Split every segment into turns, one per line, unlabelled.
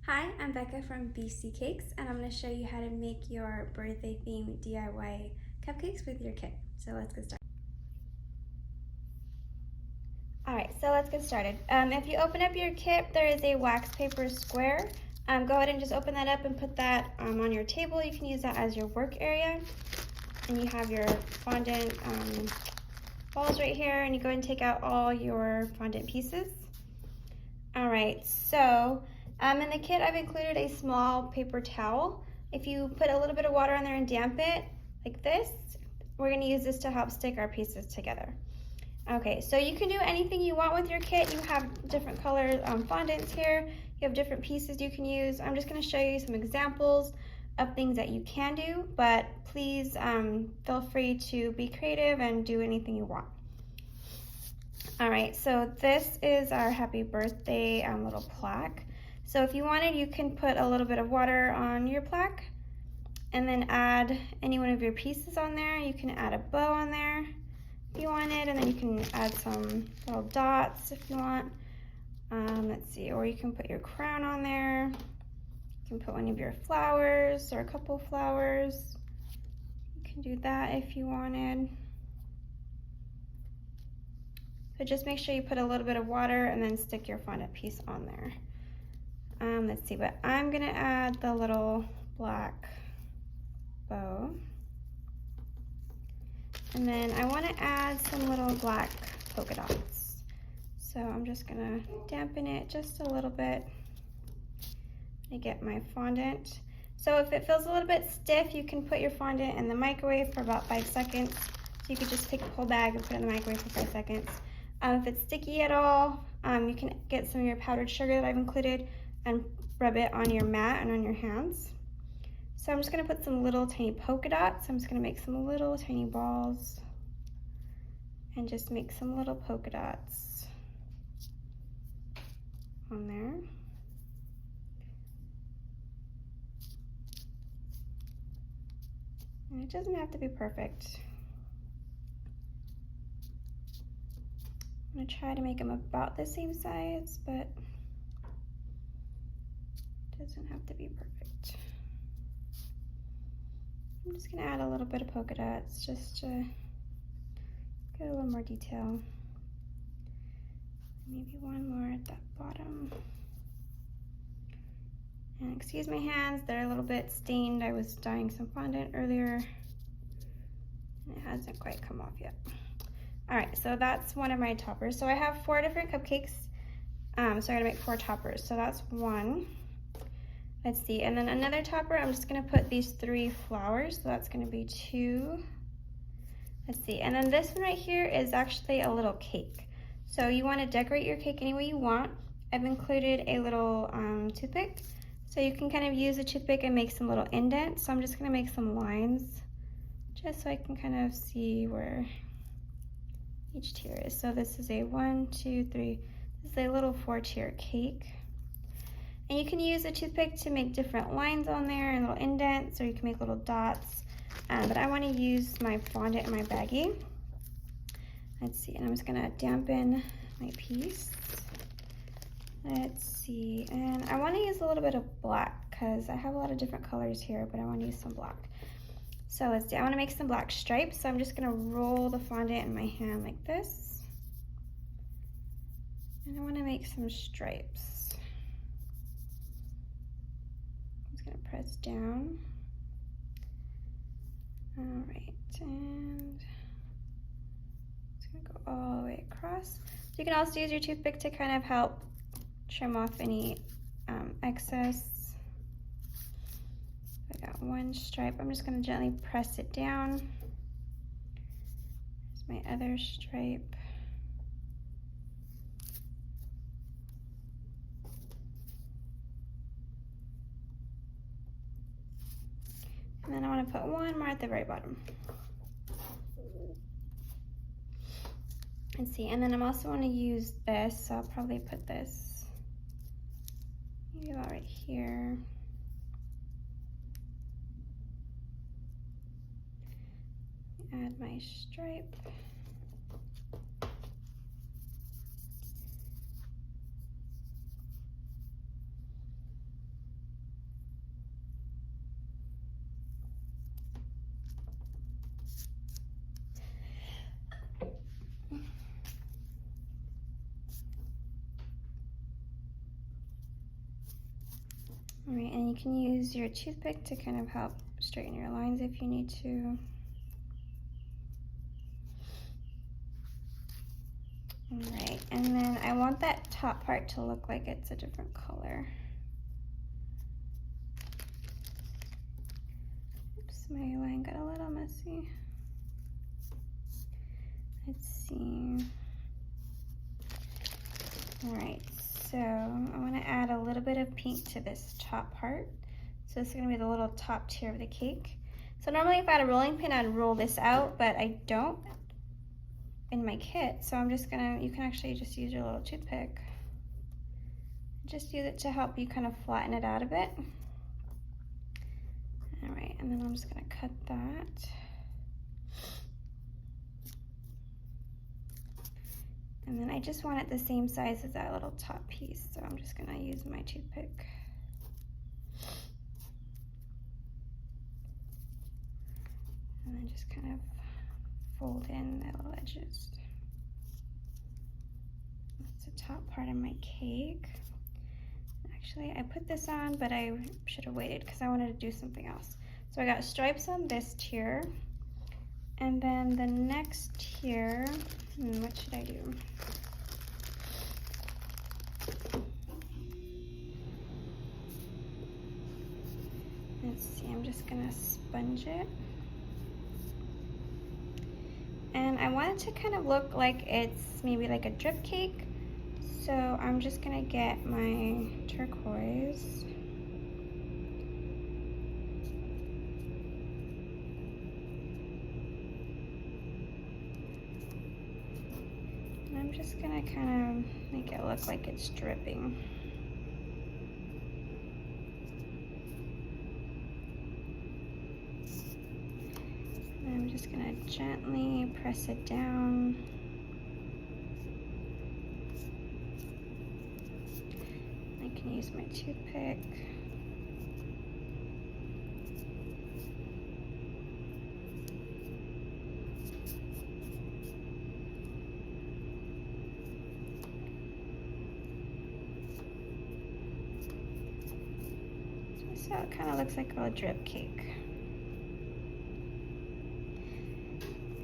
Hi, I'm Becca from BC Cakes, and I'm going to show you how to make your birthday themed DIY cupcakes with your kit. So let's get started. Alright, so let's get started. If you open up your kit, there is a wax paper square. Go ahead and just open that up and put that on your table. You can use that as your work area. And you have your fondant balls right here, and you go ahead and take out all your fondant pieces. Alright, so in the kit I've included a small paper towel. If you put a little bit of water on there and damp it, like this, we're going to use this to help stick our pieces together. Okay, so you can do anything you want with your kit. You have different color fondants here. You have different pieces you can use. I'm just going to show you some examples of things that you can do, but please feel free to be creative and do anything you want. All right, so this is our happy birthday little plaque. So if you wanted, you can put a little bit of water on your plaque and then add any one of your pieces on there. You can add a bow on there if you wanted, and then you can add some little dots if you want. Let's see, or you can put your crown on there. You can put one of your flowers or a couple flowers. You can do that if you wanted. So just make sure you put a little bit of water and then stick your fondant piece on there. Let's see, but I'm gonna add the little black bow. And then I wanna add some little black polka dots. So I'm just gonna dampen it just a little bit to get my fondant. So if it feels a little bit stiff, you can put your fondant in the microwave for about 5 seconds. So you could just take a whole bag and put it in the microwave for 5 seconds. If it's sticky at all, you can get some of your powdered sugar that I've included and rub it on your mat and on your hands. So I'm just gonna put some little tiny polka dots. I'm just gonna make some little tiny balls and just make some little polka dots on there. And it doesn't have to be perfect. I'm gonna try to make them about the same size, but it doesn't have to be perfect. I'm just gonna add a little bit of polka dots just to get a little more detail. Maybe one more at that bottom. And excuse my hands, they're a little bit stained. I was dyeing some fondant earlier and it hasn't quite come off yet. All right, so that's one of my toppers. So I have 4 different cupcakes. So I'm gonna make 4 toppers. So that's one. Let's see, and then another topper, I'm just gonna put these 3 flowers. So that's gonna be 2. Let's see, and then this one right here is actually a little cake. So you wanna decorate your cake any way you want. I've included a little toothpick. So you can kind of use a toothpick and make some little indents. So I'm just gonna make some lines just so I can kind of see where each tier is. So this is a 1, 2, 3. This is a little 4-tier cake. And you can use a toothpick to make different lines on there and little indents, or you can make little dots. But I want to use my fondant in my baggie. Let's see, and I'm just gonna dampen my piece. Let's see, and I want to use a little bit of black because I have a lot of different colors here, but I want to use some black. So let's see, I want to make some black stripes, so I'm just going to roll the fondant in my hand like this. And I want to make some stripes. I'm just going to press down. All right, and it's going to go all the way across. So you can also use your toothpick to kind of help trim off any excess. I got one stripe. I'm just going to gently press it down. There's my other stripe. And then I want to put one more at the very bottom. Let's see, and then I'm also want to use this, so I'll probably put this maybe about right here. Add my stripe. All right, and you can use your toothpick to kind of help straighten your lines if you need to. All right, and then I want that top part to look like it's a different color. Oops, my line got a little messy. Let's see. All right, so I want to add a little bit of pink to this top part. So this is going to be the little top tier of the cake. So normally if I had a rolling pin, I'd roll this out, but I don't in my kit. So I'm just gonna, you can actually just use your little toothpick. Just use it to help you kind of flatten it out a bit. All right, and then I'm just gonna cut that. And then I just want it the same size as that little top piece. So I'm just gonna use my toothpick. And then just kind of fold in the little edges. That's the top part of my cake. Actually, I put this on, but I should have waited because I wanted to do something else. So I got stripes on this tier. And then the next tier, what should I do? Let's see, I'm just gonna sponge it. And I want it to kind of look like it's maybe like a drip cake. So I'm just gonna get my turquoise. And I'm just gonna kind of make it look like it's dripping. I'm just gonna gently press it down. I can use my toothpick. Just so it kind of looks like a drip cake.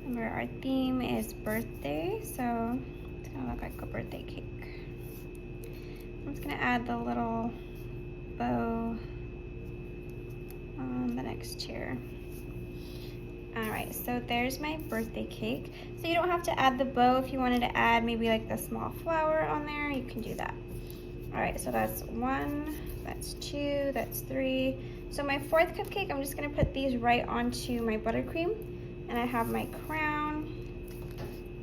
Remember, our theme is birthday, so it's gonna look like a birthday cake. I'm just gonna add the little bow on the next tier. All right, so there's my birthday cake. So you don't have to add the bow. If you wanted to add maybe like the small flower on there, you can do that. All right, so that's 1, that's 2, that's 3. So my 4th cupcake, I'm just gonna put these right onto my buttercream. And I have my crown.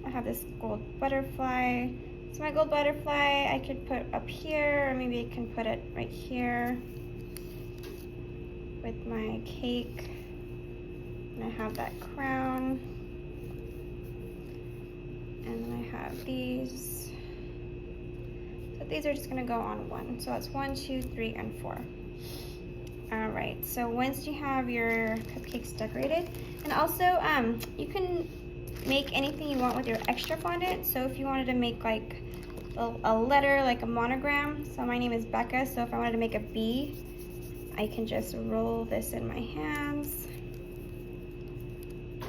I have this gold butterfly. So my gold butterfly I could put up here, or maybe I can put it right here with my cake. And I have that crown. And then I have these. So these are just gonna go on 1. So that's 1, 2, 3, and 4. All right, so once you have your cupcakes decorated, and also you can make anything you want with your extra fondant. So if you wanted to make like a letter, like a monogram, so my name is Becca, so if I wanted to make a B, I can just roll this in my hands,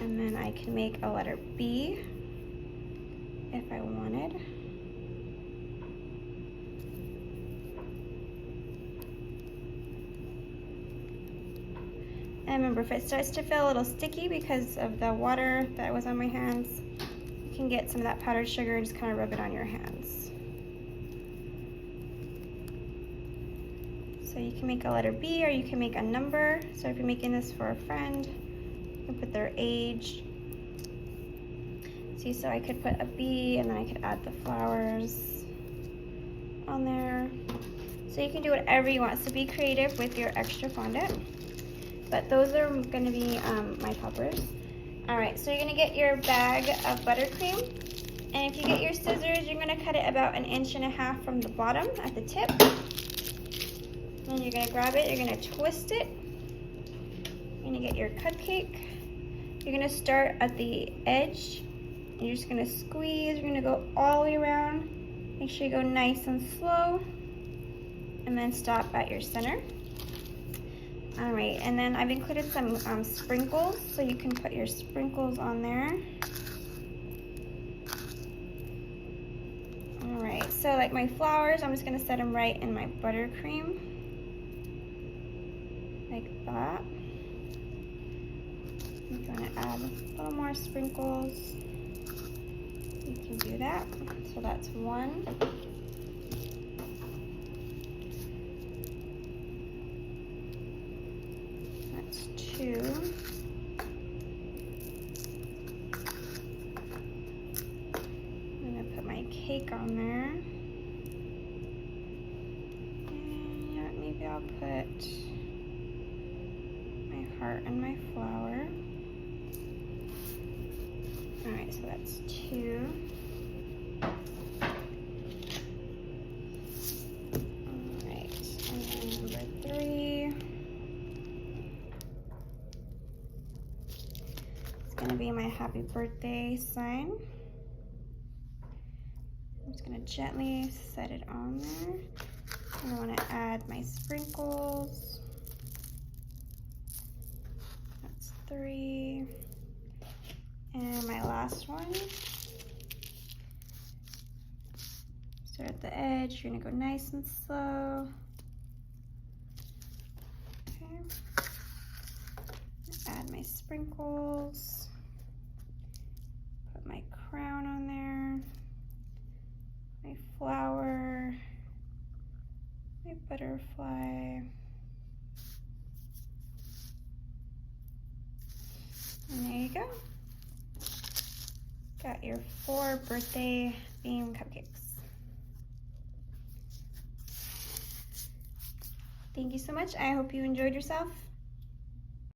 and then I can make a letter B if I wanted. And remember, if it starts to feel a little sticky because of the water that was on my hands, you can get some of that powdered sugar and just kind of rub it on your hands. So you can make a letter B, or you can make a number. So if you're making this for a friend, you can put their age. See, so I could put a B, and then I could add the flowers on there. So you can do whatever you want. So be creative with your extra fondant. But those are going to be my toppers. All right, so you're going to get your bag of buttercream. And if you get your scissors, you're going to cut it about 1.5 inches from the bottom at the tip. And you're going to grab it, you're going to twist it. You're going to get your cupcake. You're going to start at the edge. And you're just going to squeeze. You're going to go all the way around. Make sure you go nice and slow. And then stop at your center. All right, and then I've included some sprinkles, so you can put your sprinkles on there. All right, so like my flowers, I'm just gonna set them right in my buttercream, like that. If you wanna add a little more sprinkles, you can do that. So that's one. That's two. I'm gonna put my cake on there. And yeah, maybe I'll put my heart and my flower. All right, so that's two. All right, and then number three. It's gonna be my happy birthday sign. I'm just gonna gently set it on there. And I wanna add my sprinkles. That's three. And my last one. Start at the edge, you're gonna go nice and slow. Okay. Add my sprinkles. Put my crown on there. My flower. My butterfly. And there you go. Got your 4 birthday themed cupcakes. Thank you so much. I hope you enjoyed yourself.